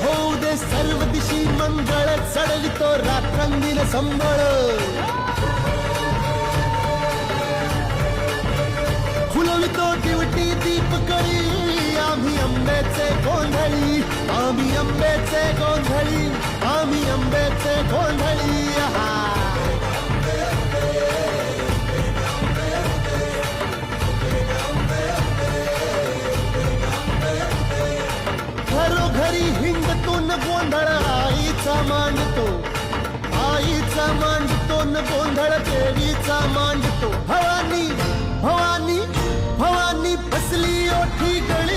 होऊ दे सर्व दिशी मंगळ चढवितो रात्रंगीन संबळ फुलवितो दिवटी दीपकळी आम्ही आंब्याचे गोंधळी आम्ही आंब्याचे गोंधळी आम्ही आंब्याचे गोंधळी घरोघरी हिंडतो न गोंधळ आईचा मांडतो न गोंधळ देवीचा मांडतो भवानी भवानी भवानी बसली ओठी गळी